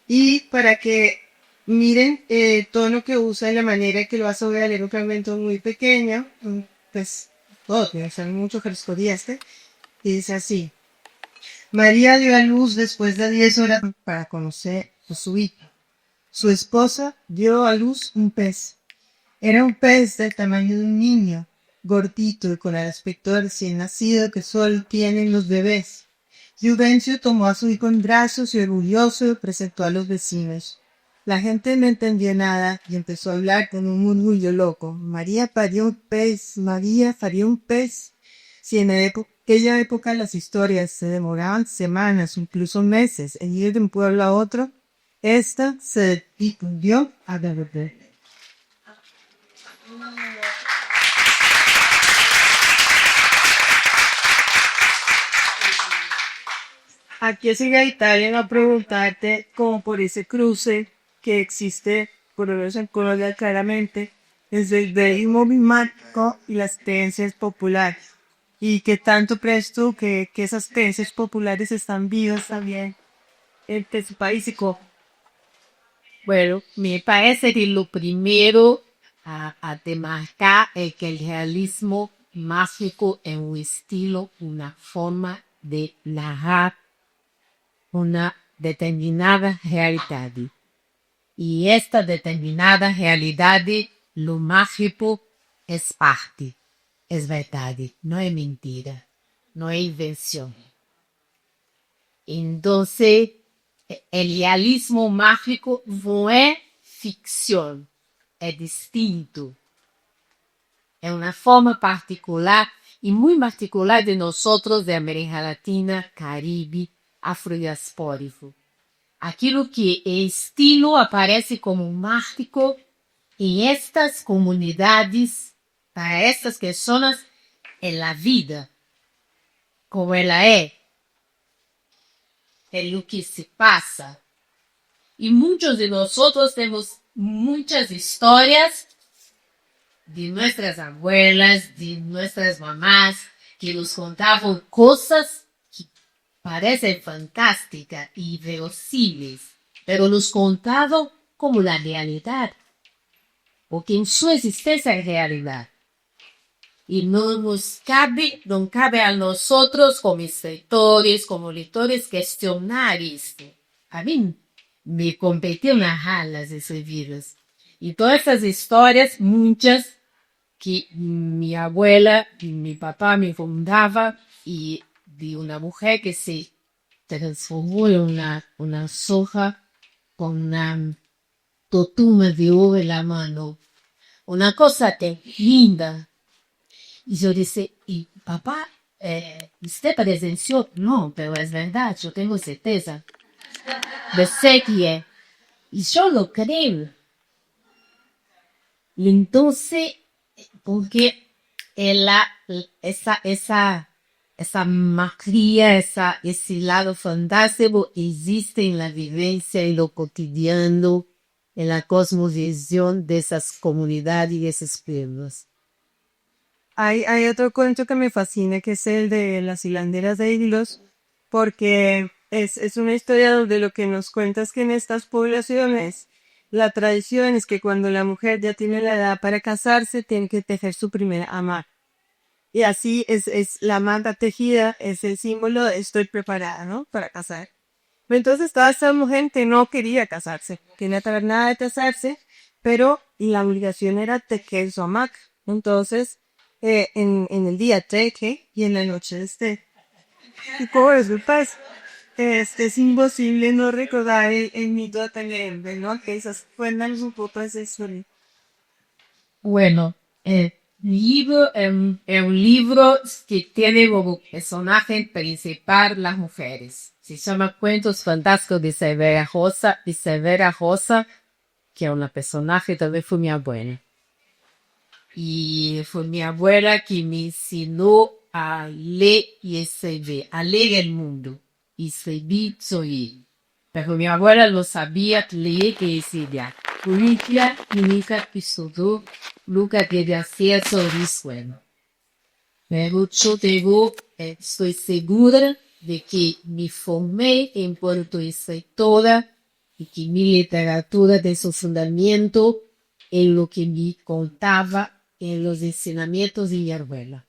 Y para que miren el tono que usa y la manera que lo hace, voy a leer un fragmento muy pequeño, pues todo tiene que ser mucho fresco y y dice así. María dio a luz después de 10 horas para conocer a su hijo. Su esposa dio a luz un pez. Era un pez del tamaño de un niño, gordito y con el aspecto de recién nacido que solo tienen los bebés. Juvencio tomó a su hijo en brazos y orgulloso lo presentó a los vecinos. La gente no entendió nada y empezó a hablar con un murmullo loco. María parió un pez, María parió un pez. Si en aquella época las historias se demoraban semanas, incluso meses, en ir de un pueblo a otro, esta se difundió a la verdad. Aquí sigue Italia a preguntarte como por ese cruce que existe, por lo menos en Colombia claramente, desde el deísmo movimiento y las creencias populares. Y que tanto crees tú que esas creencias populares están vivas también en su país y cómo. Bueno, me parece que lo primero a demarcar es que el realismo mágico es un estilo, una forma de narrar una determinada realidad. Y esta determinada realidad, lo mágico es parte, es verdad, no es mentira, no es invención. Entonces, el realismo mágico no es ficción, es distinto. Es una forma particular y muy particular de nosotros de América Latina, Caribe, afrodiaspórico. Aquilo que el estilo aparece como mágico en estas comunidades, para estas personas, en la vida, como ela é lo que se pasa. Y muchos de nosotros tenemos muchas historias de nuestras abuelas, de nuestras mamás, que nos contaban cosas que parecen fantásticas y verosímiles, pero nos contaban como la realidad, porque en su existencia es realidad. Y no cabe a nosotros como escritores, como lectores, cuestionar esto. A mí me competió narrarlas, esos libros. Y todas esas historias, muchas, que mi abuela y mi papá me contaba, y de una mujer que se transformó en una soja con una totuma de oro en la mano. Una cosa tan linda. Y yo dije, y papá, ¿usted presenció? No, pero es verdad, yo tengo certeza. De sé que es. Y yo lo creo. Y entonces, porque ella, esa magia, ese lado fantástico existe en la vivencia, en lo cotidiano, en la cosmovisión de esas comunidades y esos pueblos. Hay otro cuento que me fascina, que es el de las hilanderas de hilos, porque es una historia donde lo que nos cuenta es que en estas poblaciones la tradición es que cuando la mujer ya tiene la edad para casarse, tiene que tejer su primera hamaka. Y así es la manta tejida, es el símbolo de estoy preparada, ¿no? Para casar. Entonces toda esta mujer que no quería casarse, quería saber nada de casarse, pero la obligación era tejer su hamaca. Entonces, en el día teje y en la noche esté. Y como resulta es imposible no recordar el mito de Telembe, ¿no? Que esas cuentan un poco esa historia. Bueno, el libro es un libro que tiene como personaje principal las mujeres. Se llama Cuentos Fantásticos de Severa Rosa, que es una personaje, también fue mi abuela. Y fue mi abuela que me enseñó a leer y escribir, a leer el mundo. Y escribir soy. Pero mi abuela no sabía leer y escribir. Olivia nunca estudó, nunca teve acesso ao escola. Pero yo estoy segura de que me formé enquanto escritora y que mi literatura de su fundamento en lo que me contaba en los ensinamientos de mi abuela.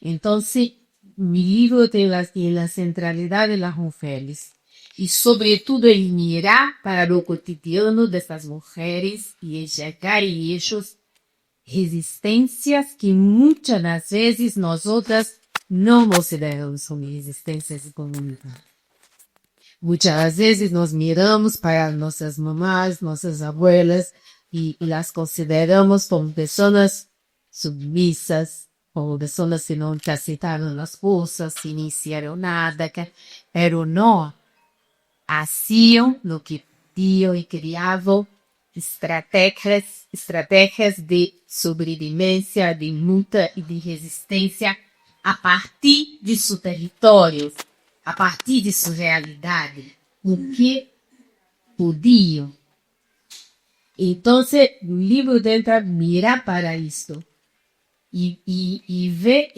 Entonces, mi libro tiene la centralidad de las mujeres y sobre todo el mirar para lo cotidiano de estas mujeres y enxergar en ellos resistencias que muchas das veces nosotras no consideramos como resistências econômicas. Muchas veces nos miramos para nuestras mamás, nuestras abuelas y las consideramos como personas submisas, como personas que no necesitaron las cosas, que no hicieron nada, pero no hacían lo que pediam y criavam estratégias de sobrevivencia, de luta y de resistencia a partir de sus territorios, a partir de su realidade, o que podiam. Entonces, o livro tenta mirar para isto y ver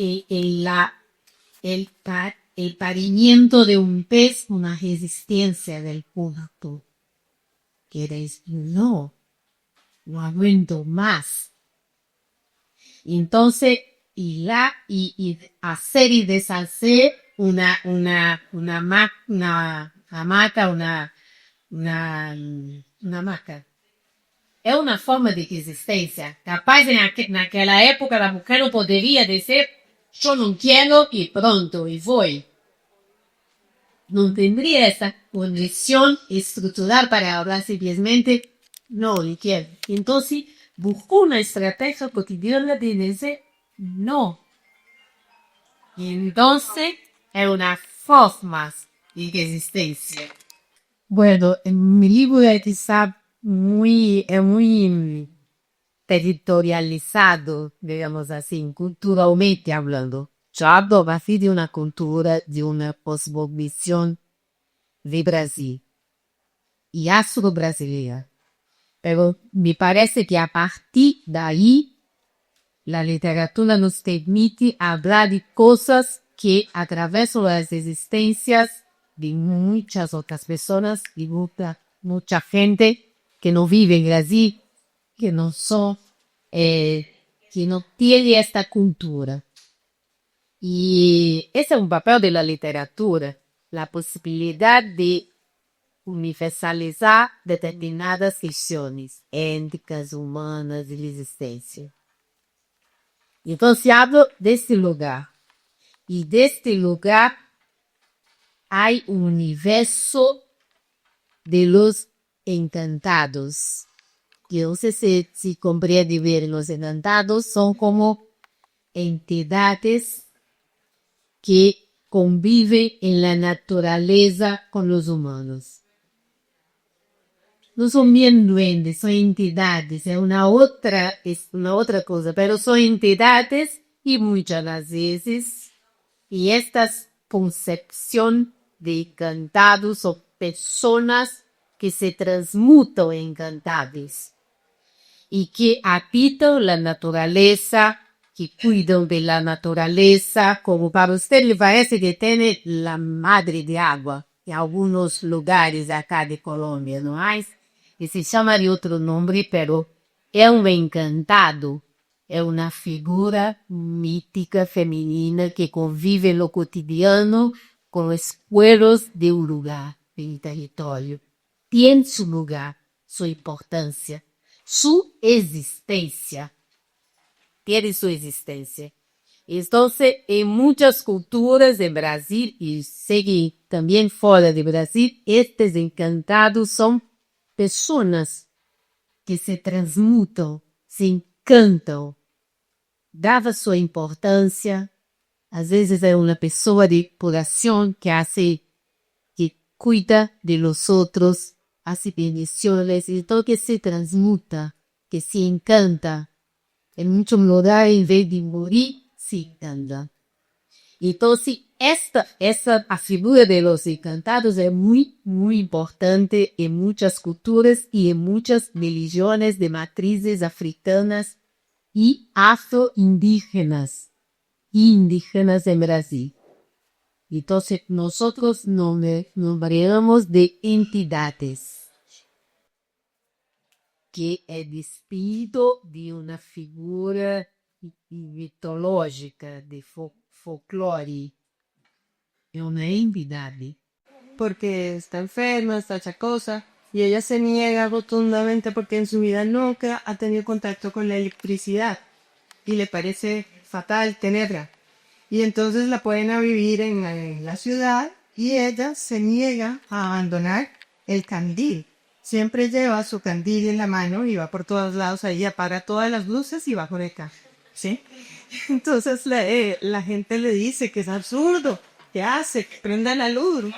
el parimiento de un pez, una resistencia del punto. Que eres, no aguento más. Entonces, y hacer y deshacer una maca. É uma forma de resistência. Capaz, naquela época, a mulher não poderia dizer, eu não quero e pronto, e vou. Não tendría esa condición estructural para hablar simplesmente, no, ni quiero. Entonces, buscó una estrategia cotidiana de decir, no. Entonces, es una forma de resistencia. Bueno, mi libro está muy territorializado, digamos así, culturalmente hablando. Yo hablo así de una cultura, de una cosmovisión de Brasil y afro-brasileña. Pero me parece que a partir de ahí, la literatura nos permite hablar de cosas que atravesan las existencias de muchas otras personas, de mucha gente que no vive en Brasil, que no son, que no tiene esta cultura. Y ese es un papel de la literatura, la posibilidad de universalizar determinadas questões éticas, humanas y de existencia. Entonces hablo de este lugar. Y de este lugar hay un universo de los encantados. Que no sé si comprende ver, los encantados son como entidades que conviven en la naturaleza con los humanos. No son bien duendes, son entidades, es una otra cosa, pero son entidades y muchas las veces, y esta concepción de encantados son personas que se transmutan en encantados y que habitan la naturaleza, que cuidan de la naturaleza, como para usted le parece que tiene la madre de agua en algunos lugares acá de Colombia, ¿no hay? Que se llama de otro nombre, pero es un encantado, es una figura mítica femenina que convive en lo cotidiano con los pueblos de un lugar, de un territorio. Tiene su lugar, su importancia, su existencia. Tiene su existencia. Entonces, en muchas culturas de Brasil, y sé que también fuera de Brasil, estos encantados son personas que se transmutan, se encantam, dada su importancia. A veces es una persona de curación que cuida de los otros, hace bendiciones, y todo que se transmuta, que se encanta. En muchos lugares, en vez de morir, se encanta. Entonces, esta figura de los encantados es muy, muy importante en muchas culturas y en muchas religiones de matrices africanas y afroindígenas, indígenas en Brasil. Entonces, nosotros nombramos de entidades. que é despido de uma figura mitológica de folclore. É uma entidade. porque está enferma, está chacosa, y ella se niega rotundamente porque en su vida nunca ha tenido contacto con la electricidad y le parece fatal tenerla. Y entonces la ponen a vivir en la ciudad y ella se niega a abandonar el candil. Siempre lleva su candil en la mano y va por todos lados ahí, apaga todas las luces y va con el candil. ¿Sí? Entonces la gente le dice que es absurdo, que hace, que prenda la luz.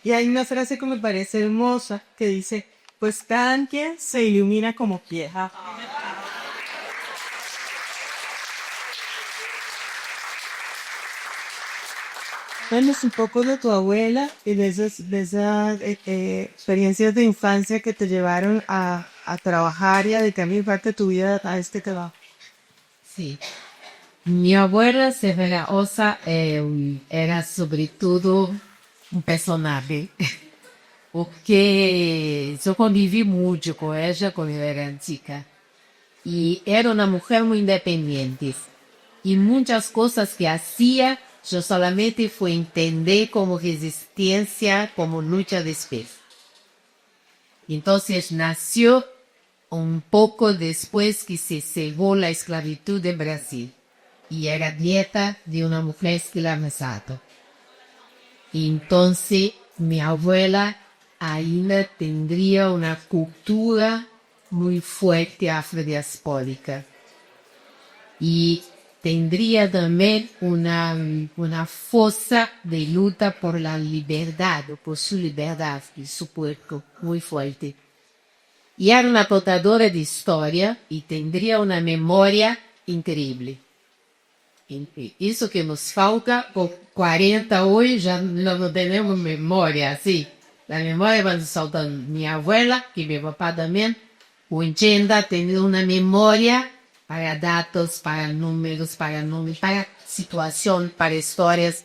Y hay una frase que me parece hermosa que dice, pues cada quien se ilumina como quiera. Cuéntanos un poco de tu abuela y de esas experiencias de infancia que te llevaron a trabajar y a dedicar parte de tu vida a este trabajo. Sí. Mi abuela Severa Ossa era sobretudo um personagem, porque eu convivi muito com ela quando eu era antiga. E era uma mulher muito independente. E muitas coisas que hacía, eu solamente fui entender como resistência, como luta de espécie. Então, nasceu um pouco depois que se cegou a esclavitud em Brasil. E era nieta de uma mulher esclavizada. Entonces, mi abuela ainda tendría una cultura muy fuerte afrodiaspórica. Y tendría también una fuerza de lucha por la libertad, por su libertad y su pueblo muy fuerte. Y era una portadora de historia y tendría una memoria increíble. Isso que nos falta, por 40 hoje já não temos memória, assim. A memória vai nos faltar minha abuela, que meu papá também, o 80 tem uma memória para dados, para números, para situação, para histórias.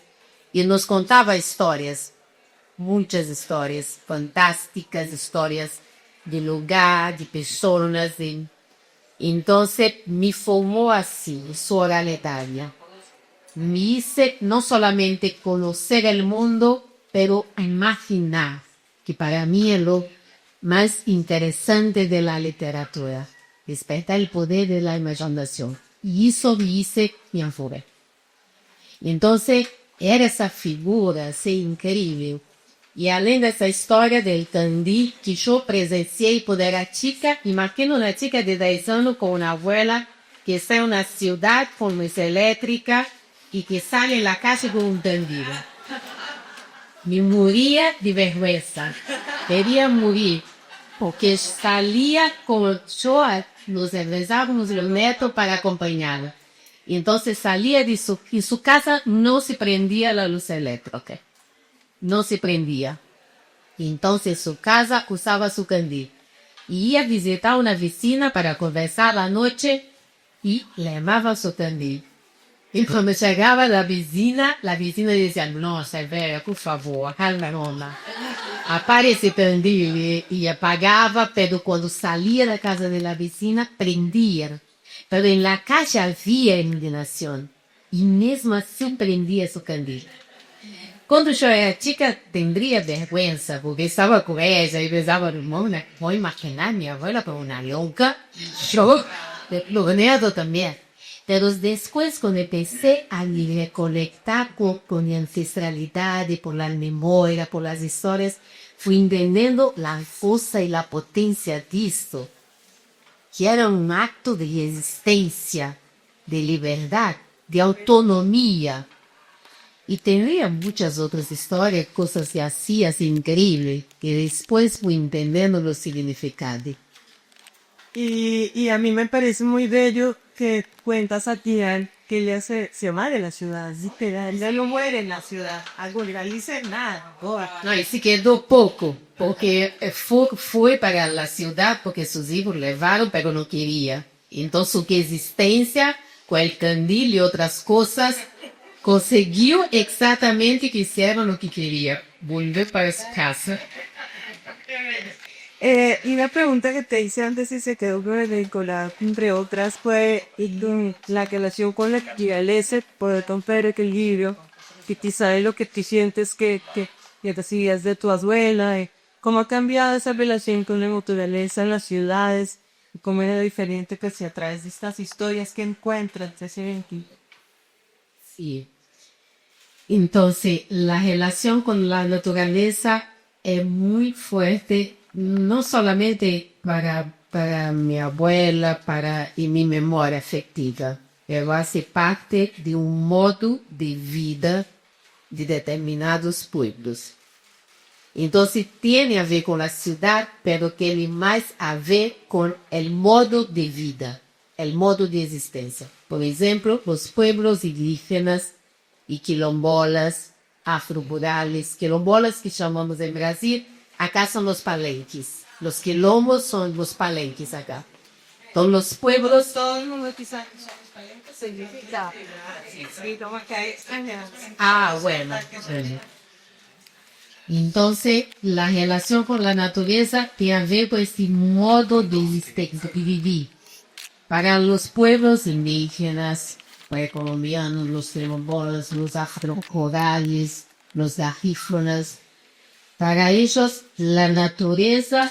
E nos contava histórias, muitas histórias, fantásticas histórias de lugar, de pessoas, Entonces me formó así, su oralidad. Me hice no solamente conocer el mundo, pero imaginar, que para mí es lo más interesante de la literatura, despertar el poder de la imaginación. Y eso me hice mi enfoque. Entonces, era esa figura así increíble. E além dessa história del candil que eu presenciei quando era chica, imagino uma chica de 10 anos com uma abuela que está em uma cidade com luz elétrica e que sai na casa com um candil. Me moria de vergonha. Queria morrer, porque saía com eu, nos rezávamos os netos para acompanhá-la. Então saía de sua casa, não se prendia a luz elétrica. No se prendía. Entonces su casa usaba su candil. Y iba a visitar una vecina para conversar la noche y le llamaba su candil. Y cuando llegaba la vecina decía, no, Severa, por favor, calma, nona. Apaga ese candil y apagaba, pero cuando salía de la casa de la vecina, prendía. Pero en la calle había iluminación. Y mesmo así prendía su candil. Quando eu era chica, tendria vergonha, porque estava com ela e pensava, não, né? Vou imaginar minha avó como uma louca. Lo neto também. Mas depois, quando comecei a me reconectar com a ancestralidade, por la memória, por las histórias, fui entendendo a força e a potência disso, que era um acto de resistência, de liberdade, de autonomia. Y tenía muchas otras historias, cosas que hacía así increíbles, que después fui entendiendo los significados. Y a mí me parece muy bello que cuentas a Tian que ella se va de la ciudad, ella no muere en la ciudad, algo legalice nada. No, y se quedó poco, porque fue para la ciudad porque sus hijos llevaron, pero no quería. Entonces su existencia, con el candil y otras cosas, conseguiu exatamente que hicieron lo que quería, volver para su casa. Y una pregunta que te hice antes y se quedó con el vinculado, entre otras, fue la relación con la naturaleza, poder romper equilibrio, que te sabe lo que tú sientes que recibías de tu abuela, cómo ha cambiado esa relación con la naturaleza en las ciudades, y cómo era diferente que si a través de estas historias que encuentras, ese vínculo. Sí. Entonces, la relación con la naturaleza es muy fuerte, no solamente para mi abuela, para y mi memoria afectiva, pero hace parte de un modo de vida de determinados pueblos. Entonces, tiene a ver con la ciudad, pero tiene más a ver con el modo de vida, el modo de existencia. Por ejemplo, los pueblos indígenas y quilombolas, afro-rurales, quilombolas que llamamos en Brasil, acá son los palenques. Los quilombos son los palenques acá. Son los pueblos. Todo el mundo quizás significa, sí, como que hay extrañas. Ah, bueno. Entonces, la relación con la naturaleza tiene a ver con este modo de existencia, de vivir. Para los pueblos indígenas, colombianos, los quilombolas, los afro-rurales, los garífunas, para ellos la naturaleza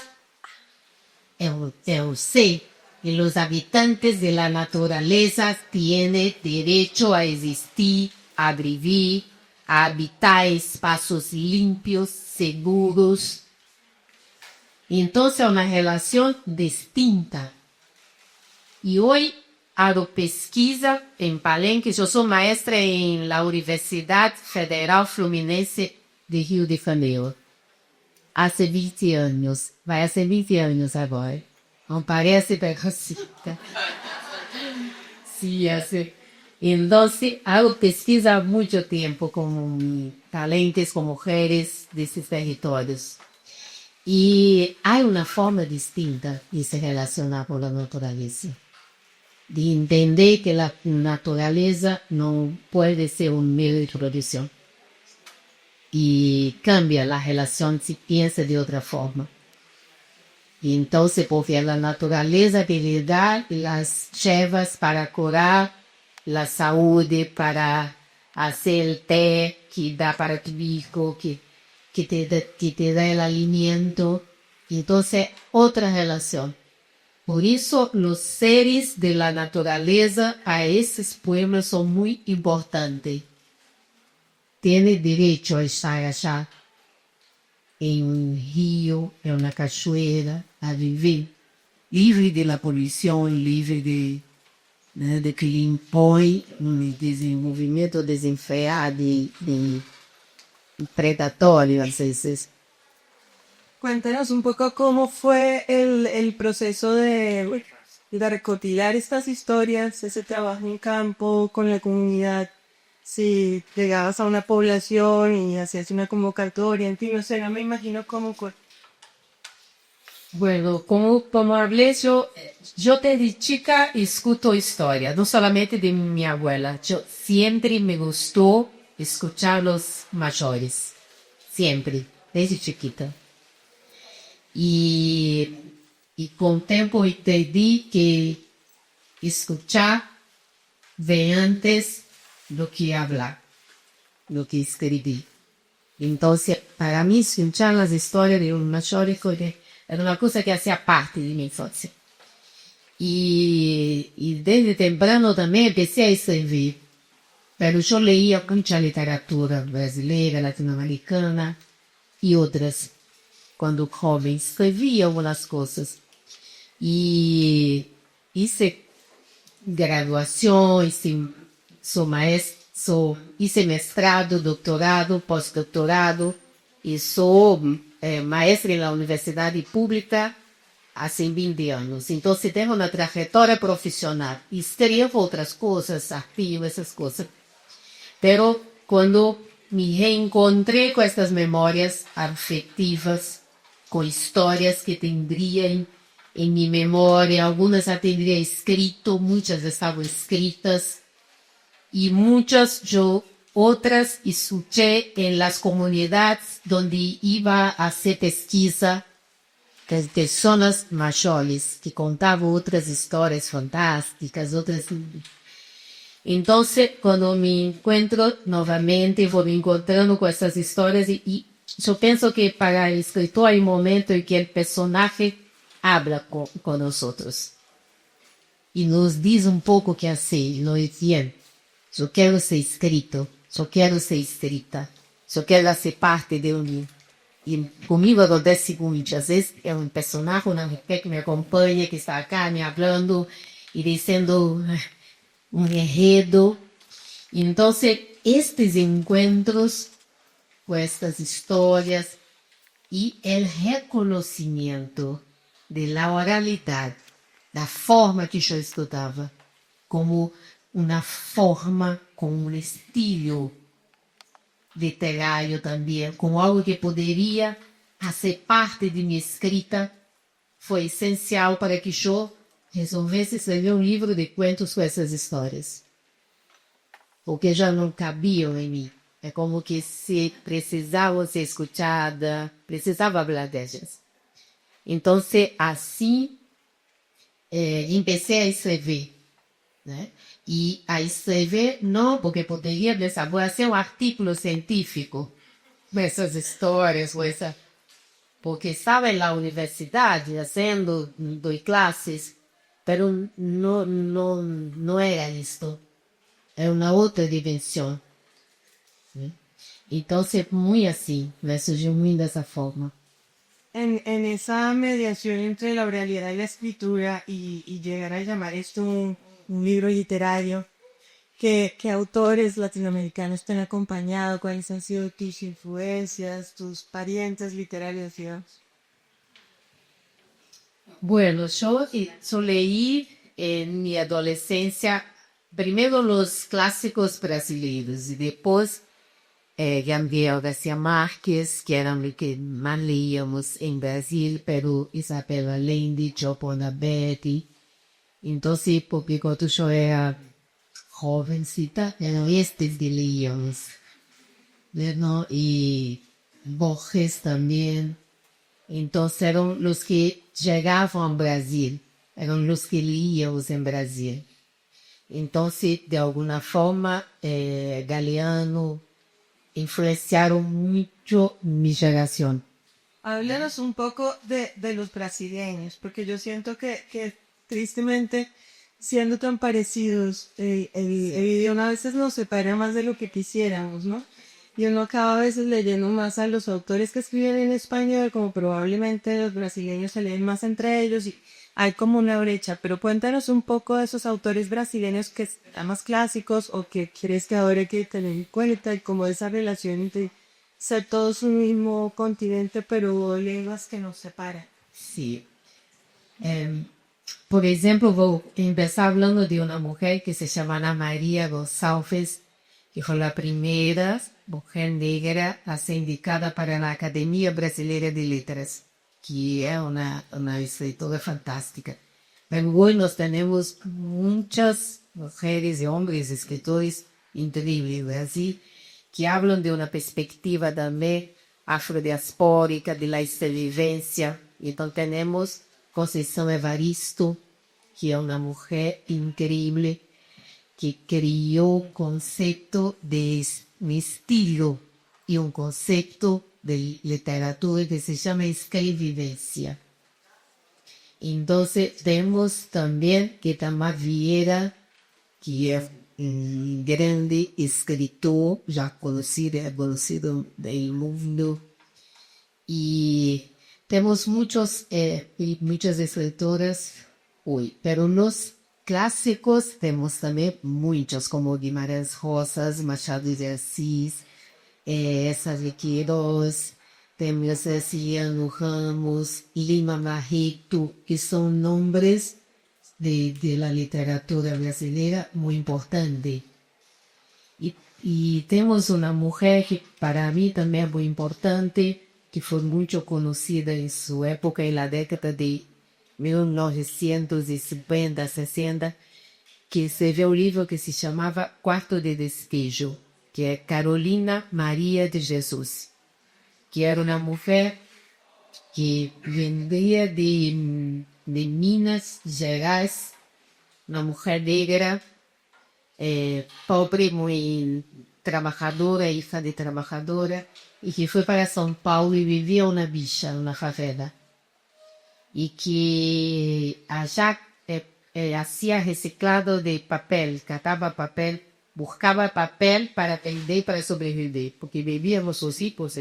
es un ser y los habitantes de la naturaleza tienen derecho a existir, a vivir, a habitar espacios limpios, seguros. Entonces es una relación distinta. Y hoy hago pesquisa en Palenque. Yo soy maestra en la Universidad Federal Fluminense de Rio de Janeiro. Hace 20 años. Vai hacer 20 años agora. Não parece, pero sí. Sí, hace. Entonces, hago pesquisa mucho tiempo con talentos, con mujeres de esos territorios. Y hay una forma distinta de se relacionar con la naturaleza. De entender que la naturaleza no puede ser un medio de producción. Y cambia la relación si piensa de otra forma. Y entonces, porque la naturaleza te da las chevas para curar la salud, para hacer el té que da para tu hijo, que te da el alimento. Entonces, otra relación. Por eso los seres de la naturaleza a esos pueblos son muy importantes. Tienen derecho a estar allá, en un río, en una cachoeira, a vivir, libre de la poluição, libre de que lhe impõe um desenvolvimento desenfreado de predatório, às vezes. Cuéntanos un poco cómo fue el proceso de recopilar estas historias, ese trabajo en campo con la comunidad. Si llegabas a una población y hacías una convocatoria, en fin, o sea, no me imagino cómo fue. Bueno, como hablé, yo desde chica escucho historia, no solamente de mi abuela. Yo siempre me gustó escuchar los mayores, siempre, desde chiquita. Y con tiempo entendí que escuchar ve antes lo que hablar, lo que escribir. Entonces, para mí, escuchar las historias de un mayor era una cosa que hacía parte de mi infancia. Y desde temprano también empecé a escribir. Pero yo leía mucha literatura brasileira, latinoamericana y otras. Cuando joven, escrevia algumas coisas. E hice graduação, hice mestrado, doutorado, pós-doutorado, e sou maestra na universidade pública há 20 anos. Então, tenho uma trajetória profissional. Escrevo outras coisas, artigos, essas coisas. Pero quando me reencontrei com estas memórias afetivas, com histórias que tendrían en mi memoria, algunas ya tendría escrito, muchas estaban escritas, y muchas otras escuché en las comunidades donde iba a hacer pesquisa, pessoas maiores que contavam outras histórias fantásticas, outras. Então, quando me encontro novamente, vou me encontrando com essas histórias e eu penso que para o escritor há um momento em que o personagem habla com nós outros e nos diz um pouco o que fazer, nos diz, eu quero ser escrito, eu quero ser escrita, eu quero ser parte de um. E comigo acontece o seguinte, às vezes é um personagem, uma mulher que me acompanha, que está acá me falando e dizendo um enredo. Então, estes encontros com estas histórias e o reconhecimento da oralidade, da forma que eu estudava, como uma forma, com um estilo literário também, com algo que poderia fazer parte de minha escrita, foi essencial para que eu resolvesse escrever um livro de contos com essas histórias. Porque já não cabiam em mim. É como que se precisava ser escutada, precisava falar delas. Então, assim, comecei a escrever. Né? E a escrever, não porque poderia pensar, vou fazer um artigo científico com essas histórias, com essa... porque estava na universidade fazendo 2 classes, mas não era isto. É uma outra dimensão. Né? Então, é muito assim, me surgiu muito dessa forma. En esa mediación entre la oralidad y la escritura y llegar a llamar esto un libro literario, ¿qué autores latinoamericanos te han acompañado? ¿Cuáles han sido tus influencias, tus parientes literarios, digamos? Bueno, yo leí en mi adolescencia primero los clásicos brasileños y después Gabriel García Márquez, que eran lo que más leíamos en Brasil, pero Isabel Allende, Giovanna Betty. Entonces, porque cuando yo era jovencita, eran estes que leíamos. ¿No? Y Borges también. Entonces eran los que llegaban a Brasil, eran los que leíamos en Brasil. Entonces, de alguna forma, Galeano influenciaron mucho mi generación. Háblanos un poco de los brasileños, porque yo siento que tristemente, siendo tan parecidos, el idioma a veces nos separa más de lo que quisiéramos, ¿no? Y uno acaba a veces leyendo más a los autores que escriben en español, como probablemente los brasileños se leen más entre ellos y hay como una brecha. Pero cuéntanos un poco de esos autores brasileños que están más clásicos o que crees que ahora hay que tener en cuenta y como esa relación entre ser todos un mismo continente, pero lenguas que nos separan. Sí. Por ejemplo, voy a empezar hablando de una mujer que se llama Ana María Gonçalves, que fue la primera mujer negra a ser indicada para la Academia Brasileira de Letras, que es una escritora fantástica. Pero hoy nos tenemos muchas mujeres y hombres escritores increíbles, así, que hablan de una perspectiva también afrodiaspórica, de la experiencia. Entonces tenemos Conceição Evaristo, que es una mujer increíble, que crió un concepto de un estilo y un concepto de literatura que se llama escrivivencia. Entonces tenemos también Itamar Vieira, que es un grande escritor, ya conocido del mundo. Y tenemos muchas escritoras hoy, pero los clásicos tenemos también muchos, como Guimarães Rosa, Machado de Assis, Eça de Queiroz, temos Ciano Ramos, Lima Barreto, que son nombres de la literatura brasileña muy importantes. Y tenemos una mujer que para mí también es muy importante, que fue mucho conocida en su época, en la década de 1950, 60, que escreveu um livro que se chamava Quarto de Despejo, que é Carolina Maria de Jesus, que era uma mulher que vendría de Minas Gerais, una mujer negra, pobre, muy trabajadora, hija de trabajadora, y que fue para São Paulo y vivía en una villa, en una favela. Y que allá hacía reciclado de papel, cataba papel, buscaba papel para vender, para sobrevivir, porque vivíamos así, pues,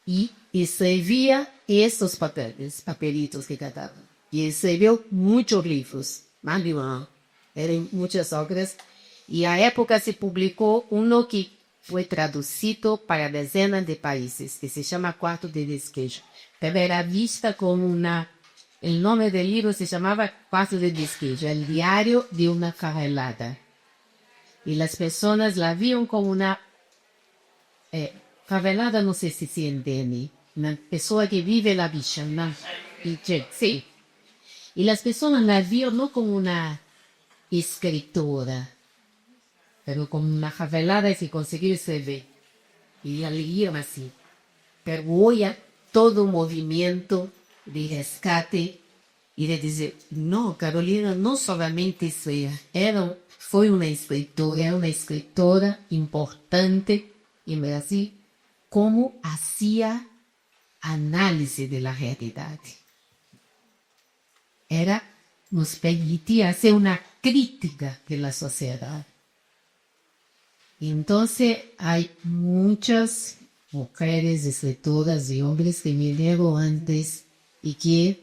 y escribía esos papeles, papelitos que cataba. Y escribió muchos libros, más de uno, eran muchas obras, y a época se publicó uno que fue traducido para dezenas de países, que se llama Quarto de Desquejo. Pero era vista como una... El nombre del libro se llamaba Quarto de Desquejo, el diario de una favelada. Y las personas la vieron como una... favelada, no sé si se entiende, una persona que vive en la villa, sí. Y las personas la vieron no como una escritora, pero como una favelada que consiguió escribir. Y la leían así. Pero hoy hay todo un movimiento de rescate y de decir, no, Carolina no solamente fue una escritora importante en Brasil, como hacía análisis de la realidad. Nos permitía hacer una crítica de la sociedad. Entonces hay muchas mujeres escritoras y hombres que vinieron antes y que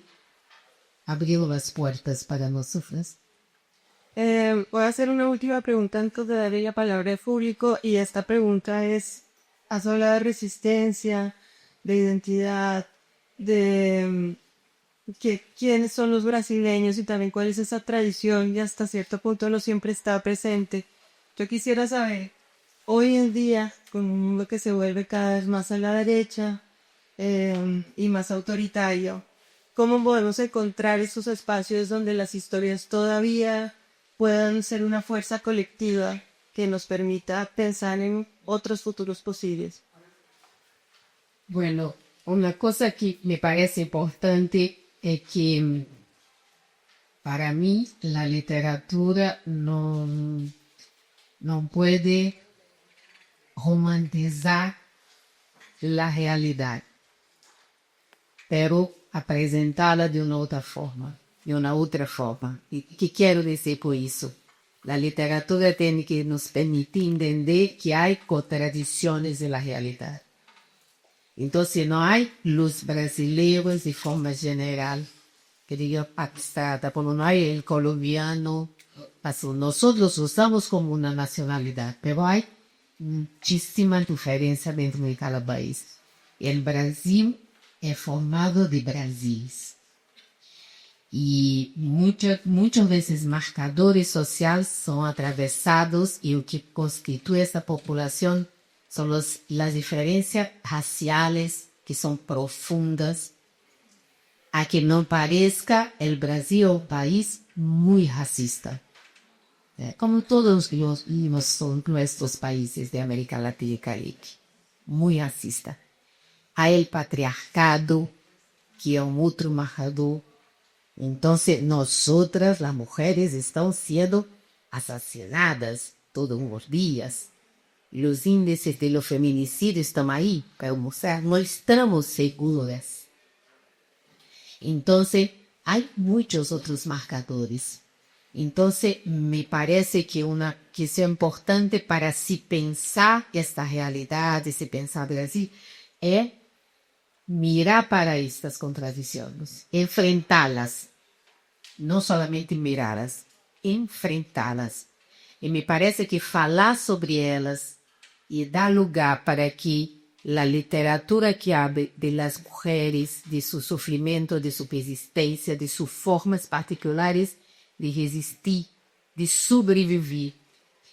abrieron las puertas para nosotras. Voy a hacer una última pregunta antes de darle la palabra al público, y esta pregunta es, has hablado de resistencia, de identidad, de quiénes son los brasileños y también cuál es esa tradición, y hasta cierto punto no siempre está presente. Yo quisiera saber, hoy en día, con un mundo que se vuelve cada vez más a la derecha y más autoritario, ¿cómo podemos encontrar esos espacios donde las historias todavía puedan ser una fuerza colectiva que nos permita pensar en otros futuros posibles? Bueno, una cosa que me parece importante es que para mí la literatura no puede romantizar la realidad, pero a presentarla de una otra forma. ¿Y qué quiero decir por eso? La literatura tiene que nos permitir entender que hay contradicciones en la realidad. Entonces no hay los brasileños de forma general, que diga abstrata, porque no hay el colombiano. Nosotros usamos como una nacionalidad, pero hay muchísima diferencia dentro de cada país. El Brasil es formado de Brasiles. Y muchas veces marcadores sociales son atravesados, y lo que constituye esta población son las diferencias raciales que son profundas, a que no parezca el Brasil un país muy racista, como todos los son nuestros países de América Latina y Caribe, muy racista. Hay el patriarcado, que es un otro marcador. Entonces, nosotras, las mujeres, estamos siendo asesinadas todos los días. Los índices de los feminicidios están ahí para mostrar, no estamos seguras. Entonces, hay muchos otros marcadores. Entonces, me parece que es importante para sí pensar esta realidad, ese pensar Brasil, es mirar para estas contradicciones, enfrentarlas, no solamente mirarlas, enfrentarlas. Y me parece que falar sobre ellas y dar lugar para que la literatura que hable de las mujeres, de su sufrimiento, de su persistencia, de sus formas particulares de resistir, de sobrevivir,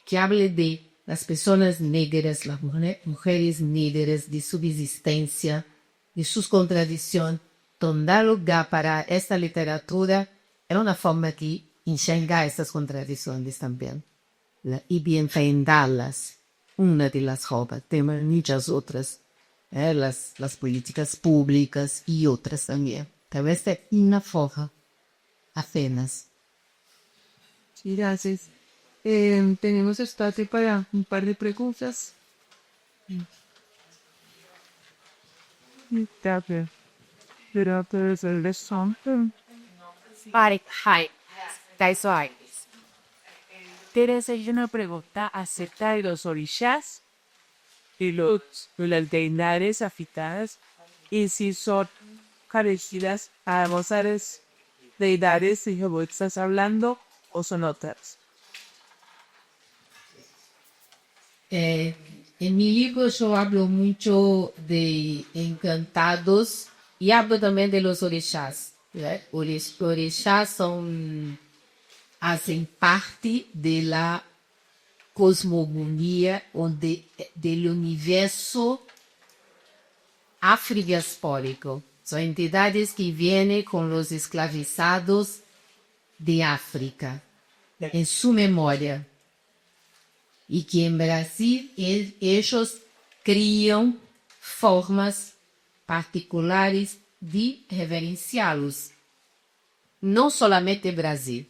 que hable de las personas negras, las mujeres negras, de su existencia, de sus contradicciones. Entonces, dar lugar para esta literatura es una forma de enxergar estas contradicciones también, y de enfrentarlas. Una de las formas, tenemos muchas otras, las políticas públicas y otras también. Tal vez de una forma apenas. Sí, gracias. Tenemos espacio para un par de preguntas. Gracias. Gracias, el Hi, hi. That's right. ¿Tienes una pregunta acerca de los orishas y las deidades afitadas y si son parecidas a las deidades de que estás hablando o son otras? En mi libro yo hablo mucho de encantados y hablo también de los orishas. Orishas hacen parte de la cosmogonía o del universo afridiaspórico. Son entidades que vienen con los esclavizados de África en su memoria. Y que en Brasil ellos crían formas particulares de reverenciá-los. Não solamente Brasil,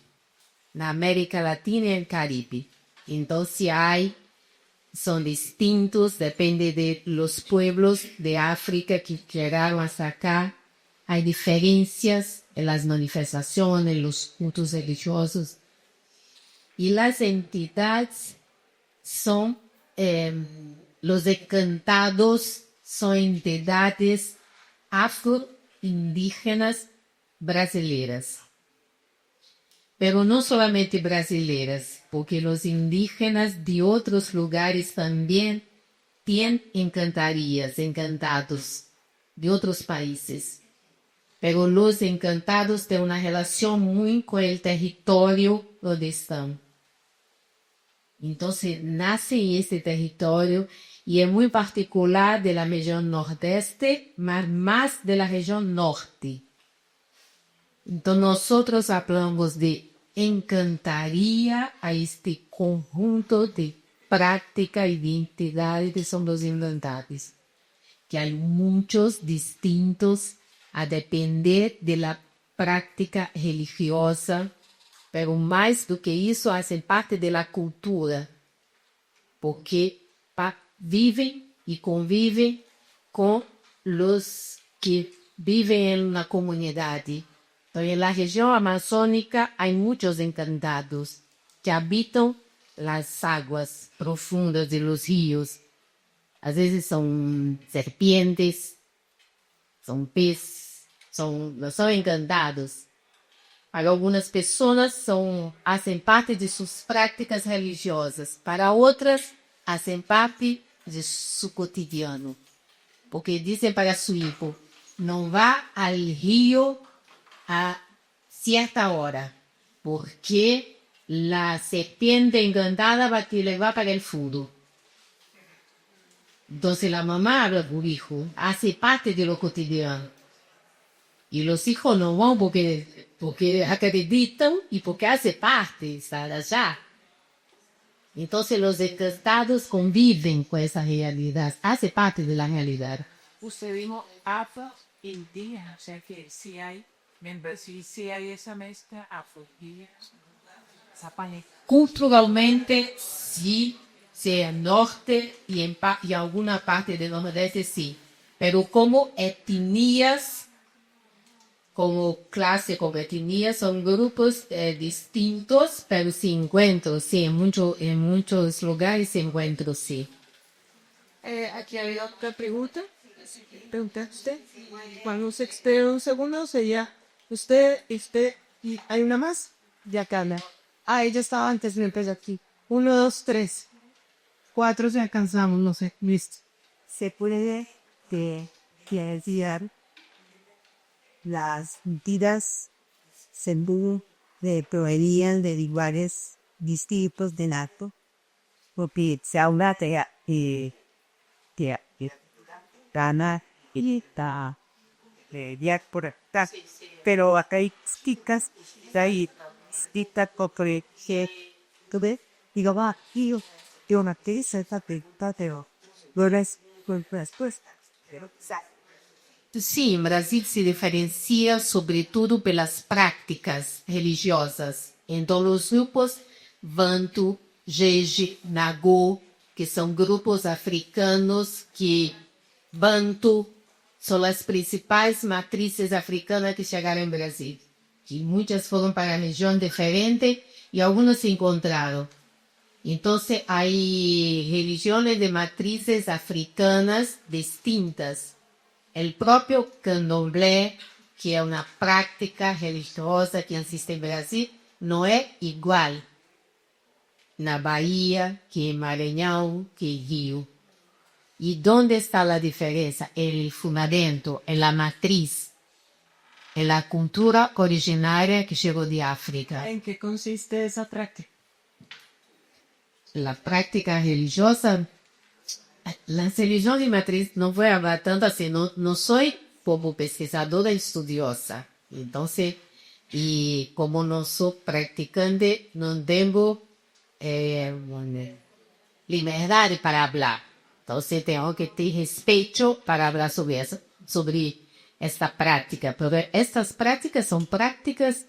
na América Latina e no Caribe. Então, são distintos, depende de los pueblos de África que llegaron hasta acá. Hay diferencias en las manifestaciones, en los cultos religiosos. Y las entidades son, los encantados son entidades afro-indígenas brasileiras. Pero no solamente brasileiras, porque los indígenas de otros lugares también tienen encantados de otros países. Pero los encantados tienen una relación muy con el territorio donde están. Entonces nace en ese territorio y es muy particular de la región nordeste, más de la región norte. Entonces nosotros hablamos de encantaría a este conjunto de práctica y de entidades que son los encantados, que hay muchos distintos a depender de la práctica religiosa, pero más do que eso hacen parte de la cultura, porque viven y conviven con los que viven en la comunidad. Entonces, en la región amazónica hay muchos encantados que habitan las aguas profundas de los ríos. A veces son serpientes, son peces, no son encantados. Para algunas personas hacen parte de sus prácticas religiosas. Para otras, hacen parte de su cotidiano. Porque dicen para su hijo, no va al río a cierta hora, porque la serpiente encantada va a te llevar para el fondo. Entonces la mamá habla con el hijo, hace parte de lo cotidiano. Y los hijos no van porque acreditan y porque hace parte, está allá. Entonces los encantados conviven con esa realidad, hace parte de la realidad. Usted dijo afro indígena, o sea que sí hay, sí hay esa mezcla afro-indígena. Culturalmente, sí, sea norte y en alguna parte del nordeste, sí. Pero como etnias, como clase, como etnias, son grupos distintos, pero se encuentran, sí, en muchos lugares se encuentran, sí. Aquí hay otra pregunta. Pregunta usted. Cuando se espera un segundo, sería usted, y hay una más. Ya Carla. Ah, ella estaba antes de empezar aquí. 1, 2, 3. 4 si alcanzamos, no sé. Listo. Se puede decir las mentiras según provenían de lugares distintos del acto, porque se habla de gana y ya por acá, pero acá hay chicas, hay chicas que digo va, yo una actriz esa pregunta, pero no es respuesta. Sí, en Brasil se diferencia sobre todo pelas prácticas religiosas. Então, os grupos Bantu, Jeje, Nagô, que são grupos africanos que Bantu são as principais matrizes africanas que chegaram ao Brasil. Que muitas foram para regiões diferentes e algumas se encontraram. Então, há religiões de matrizes africanas distintas. O próprio candomblé, que é uma prática religiosa que existe no Brasil, não é igual na Bahia, que em Maranhão, que em Rio. E onde está a diferença? É o fundamento, é a matriz, é a cultura originária que chegou de África. ¿En qué consiste esa práctica? La práctica religiosa, la religión de matriz no voy a hablar tanto así, no soy como pesquisadora estudiosa. Entonces, y como no soy practicante, no tengo liberdad para hablar. Entonces, tengo que tener respeto para hablar sobre eso, sobre esta práctica. Pero estas prácticas son prácticas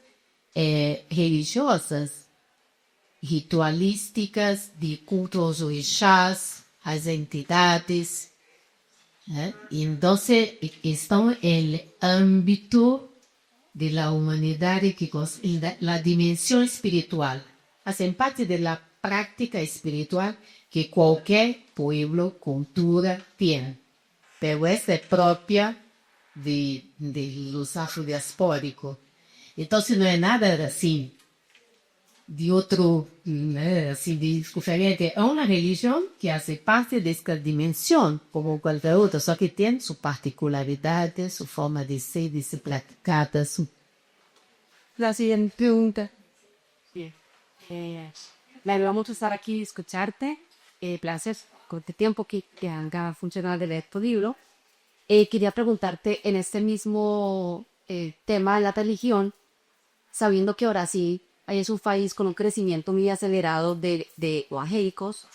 religiosas, ritualísticas, de culto aos orixás, às entidades. Entonces, estão no âmbito de la humanidade, que la dimensão espiritual. Hacen parte de la práctica espiritual que qualquer pueblo, cultura tiene. Pero esta es propia de los afrodiaspóricos. Entonces, no es nada así de outro, assim, de diferente. É uma religião que faz parte desta dimensão, como qualquer outra, só que tem sua particularidade, sua forma de ser, de ser praticada. La siguiente pregunta. Bien. Me ayuda mucho estar aquí y escucharte. Placer con este tiempo que haga funcionar de leer tu libro. Quería preguntarte en este mismo tema de la religión, sabiendo que Brasil es un país con un crecimiento muy acelerado de evangélicos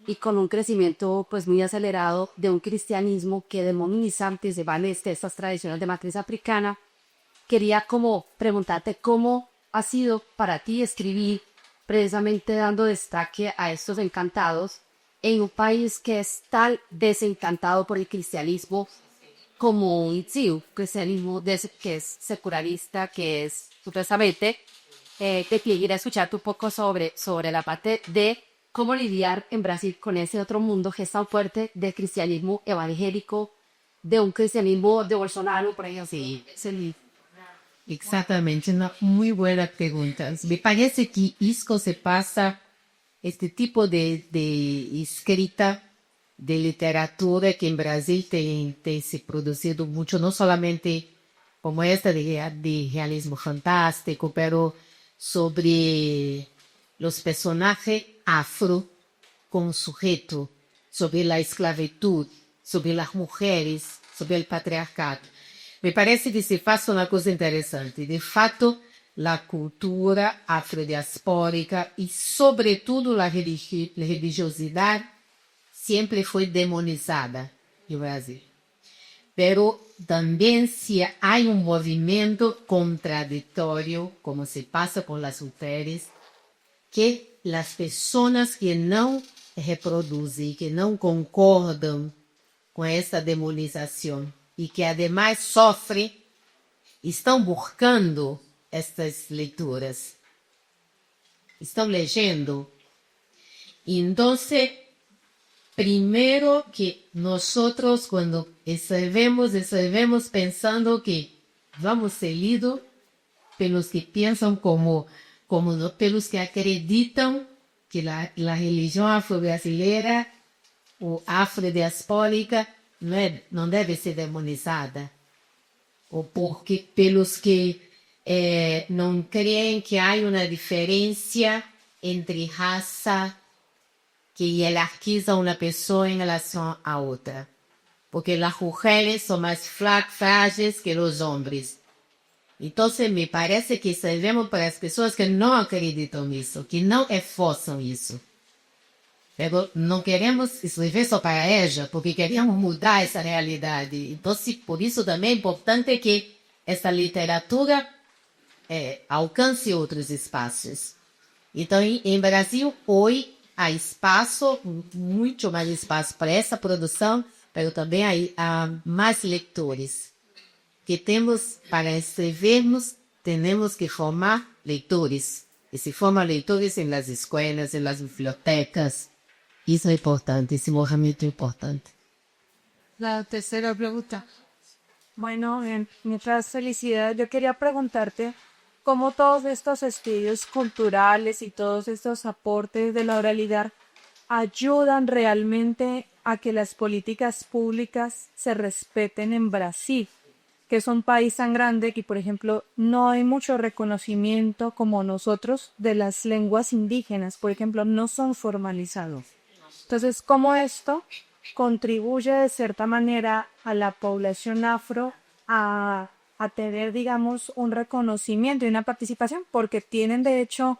y con un crecimiento pues muy acelerado de un cristianismo que demoniza, se van estas tradiciones de matriz africana. Quería como preguntarte cómo ha sido para ti escribir precisamente dando destaque a estos encantados en un país que es tan desencantado por el cristianismo como un cristianismo que es secularista, que es supuestamente. Te quería escuchar un poco sobre la parte de cómo lidiar en Brasil con ese otro mundo que es tan fuerte de cristianismo evangélico, de un cristianismo de Bolsonaro, por ejemplo. Sí. Exatamente, uma muito boa pergunta. Me parece que isso se passa, este tipo de escrita, de literatura que em Brasil tem se produzido muito, não somente como esta de realismo fantástico, pero sobre os personagens afro como sujeito, sobre a esclavitud, sobre as mulheres, sobre o patriarcado. Me parece que se faz uma coisa interessante. De fato, a cultura afrodiaspórica e, sobretudo, a religiosidade sempre foi demonizada no Brasil. Pero também se há um movimento contraditório, como se passa com as mulheres, que as pessoas que não reproduzem, que não concordam com essa demonização, e que ademais sofrem, estão buscando estas leituras. Estão lendo. Então, primeiro que nós, quando escrevemos pensando que vamos ser lidos pelos que pensam como pelos que acreditam que a religião afro-brasileira ou afrodiaspórica não deve ser demonizada, ou porque pelos que não creem que há uma diferença entre raça que hierarquiza uma pessoa em relação a outra, porque as mulheres são mais frágeis que os homens. Então, me parece que escrevemos para as pessoas que não acreditam nisso, que não esforçam isso. pero não queremos escrever só para ela, porque queremos mudar essa realidade. Então, por isso também é importante que essa literatura alcance outros espaços. Então, em Brasil, hoje, há espaço, muito mais espaço para essa produção, mas também há mais leitores. Que temos, para escrevermos, temos que formar leitores. E se formam leitores nas escolas, nas bibliotecas. Isso é importante, esse movimento é importante. La tercera pregunta. Bueno, mientras felicidad, yo quería preguntarte cómo todos estos estudios culturales y todos estos aportes de la oralidad ayudan realmente a que las políticas públicas se respeten en Brasil, que es un país tan grande que, por ejemplo, no hay mucho reconocimiento como nosotros de las lenguas indígenas, por ejemplo, no son formalizados. Entonces, ¿cómo esto contribuye de cierta manera a la población afro a tener, digamos, un reconocimiento y una participación? Porque tienen, de hecho,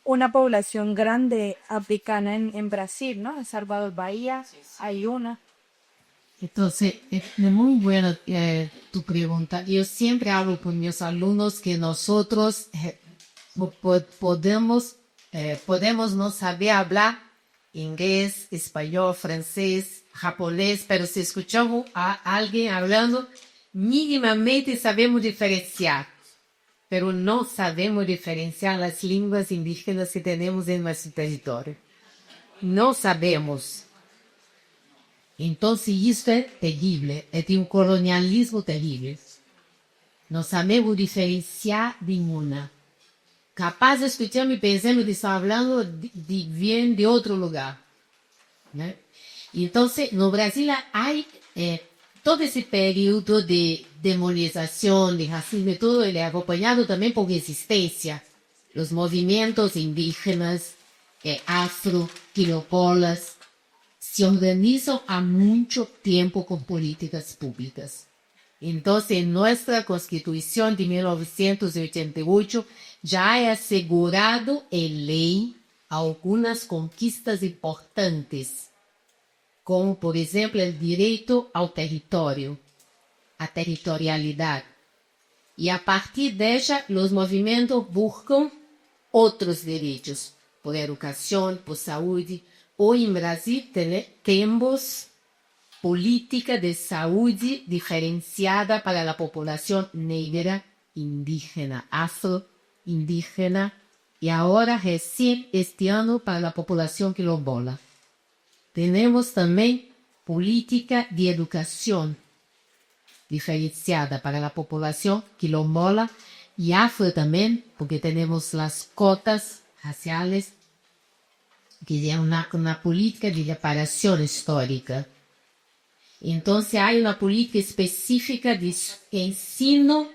una población grande africana en Brasil, ¿no? En Salvador Bahía hay una. Entonces, es muy buena tu pregunta. Yo siempre hablo con mis alumnos que nosotros podemos no saber hablar inglés, español, francés, japonés, pero si escuchamos a alguien hablando, mínimamente sabemos diferenciar. Pero no sabemos diferenciar las lenguas indígenas que tenemos en nuestro territorio. No sabemos. Entonces, esto es terrible, es de un colonialismo terrible. No sabemos diferenciar ninguna. Capaz de escuchar y pensando que está hablando bien de otro lugar. ¿No? Entonces, no Brasil hay todo ese periodo de demonización, de racismo y todo, ele é acompañado también por resistencia. Los movimientos indígenas, afro, quilombolas, se organizan há mucho tiempo con políticas públicas. Entonces, en nuestra Constitución de 1988 ya hay asegurado en ley algunas conquistas importantes, como por ejemplo el derecho al territorio, a territorialidad. Y a partir de ella, los movimientos buscan otros derechos, por educación, por salud. Hoy en Brasil tenemos política de salud diferenciada para la población negra, indígena, afro-indígena y ahora recién este año para la población quilombola. Tenemos también política de educación diferenciada para la población quilombola y afro también, porque tenemos las cotas raciales, que es una política de reparación histórica. Entonces hay una política específica de ensino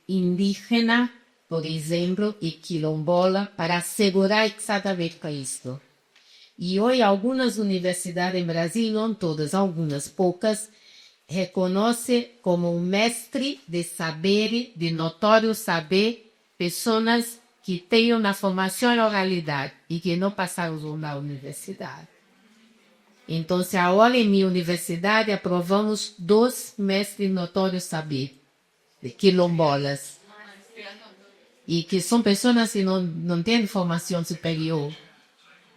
indígena, por ejemplo, y quilombola, para asegurar exactamente esto. Y hoy algunas universidades en Brasil, no todas, algunas pocas, reconocen como un mestre de saber, de notorio saber, personas que tienen una formación en oralidad y que no pasaron por la universidad. Entonces, ahora en mi universidad aprobamos 2 mestres notorios saber, de quilombolas, y que son personas que no tienen formación superior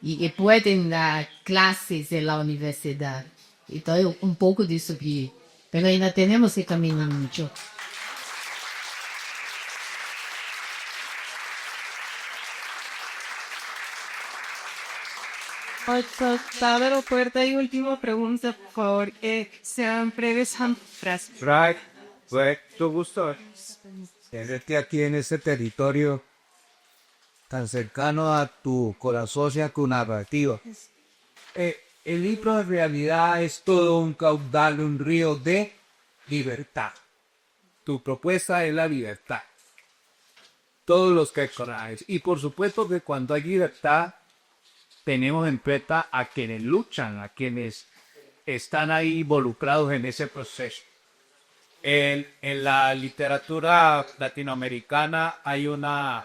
y que pueden dar clases en la universidad. Entonces, un poco de eso que... Pero ainda tenemos que caminar mucho. Octava, cuarta y última pregunta, por favor. Sean breves frases. Right, mucho gusto tenerte aquí en este territorio tan cercano a tu corazón y a tu narrativa. El libro en realidad es todo un caudal, un río de libertad. Tu propuesta es la libertad. Todos los que conoces. Y por supuesto que cuando hay libertad, tenemos en cuenta a quienes luchan, a quienes están ahí involucrados en ese proceso. En la literatura latinoamericana hay una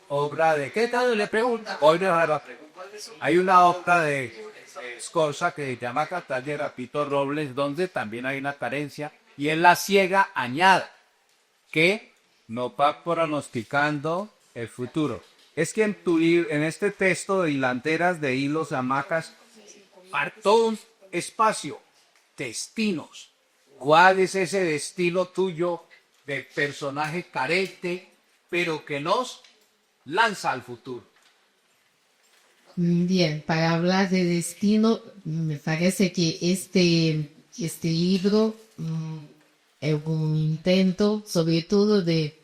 obra de... ¿Qué tal le pregunta? Hoy le voy a dar la pregunta. Hay una obra de Scorza que se llama Cantar de Rapito Robles, donde también hay una carencia, y es la ciega añada, que no va pronosticando el futuro. Es que en este texto de hilanderas de hilos, hamacas, todo un espacio, destinos. ¿Cuál es ese destino tuyo de personaje carente, pero que nos lanza al futuro? Bien, para hablar de destino, me parece que este libro es un intento, sobre todo de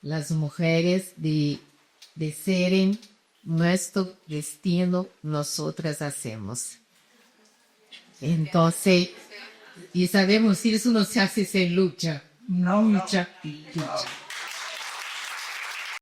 las mujeres, de ser nuestro destino, nosotras hacemos. Entonces, y sabemos que eso no se hace sin lucha, no lucha, lucha.